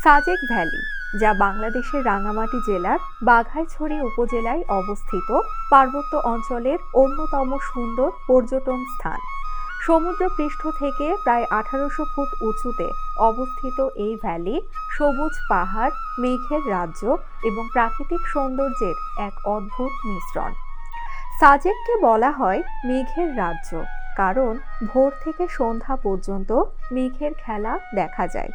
Sajek valley, যা বাংলাদেশের রাঙ্গামাটি জেলার বাঘাইছড়ি উপজেলায় অবস্থিত, পার্বত্য অঞ্চলের অন্যতম সুন্দর পর্যটন স্থান। সমুদ্রপৃষ্ঠ থেকে প্রায় 1800 ফুট উঁচুতে অবস্থিত এই ভ্যালি সবুজ পাহাড়, মেঘের রাজ্য এবং প্রাকৃতিক সৌন্দর্যের এক অদ্ভুত মিশ্রণ। সাজেককে বলা হয় মেঘের রাজ্য, কারণ ভোর থেকে সন্ধ্যা পর্যন্ত মেঘের খেলা দেখা যায়,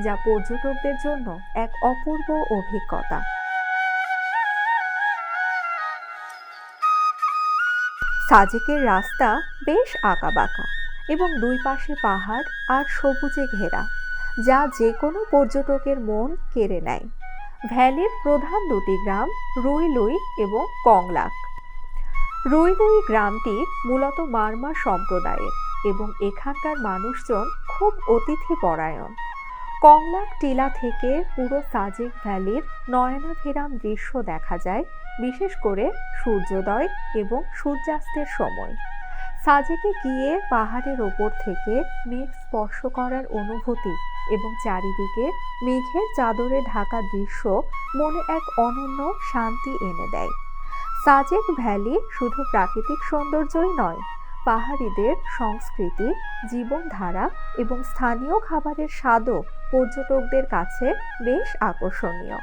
যা পর্যটকদের জন্য এক অপূর্ব অভিজ্ঞতা। সাজেকের রাস্তা বেশ আঁকাবাঁকা এবং দুই পাশে পাহাড় আর সবুজে ঘেরা, যা যে কোনো পর্যটকের মন কেড়ে নেয়। ভ্যালির প্রধান দুটি গ্রাম রুইলুই এবং কংলাক। রুইলুই গ্রামটি মূলত মারমা সম্প্রদায়ের এবং এখানকার মানুষজন খুব অতিথিপরায়ণ। কংলাক টিলা থেকে পুরো সাজেক ভ্যালির নয়নাভিরাম দৃশ্য দেখা যায়, বিশেষ করে সূর্যোদয় এবং সূর্যাস্তের সময়। সাজেকে গিয়ে পাহাড়ের ওপর থেকে মেঘ স্পর্শ করার অনুভূতি এবং চারিদিকে মেঘের চাদরে ঢাকা দৃশ্য মনে এক অনন্য শান্তি এনে দেয়। সাজেক ভ্যালি শুধু প্রাকৃতিক সৌন্দর্যই নয়, পাহাড়িদের সংস্কৃতি, জীবনধারা এবং স্থানীয় খাবারের স্বাদও পর্যটকদের কাছে বেশ আকর্ষণীয়।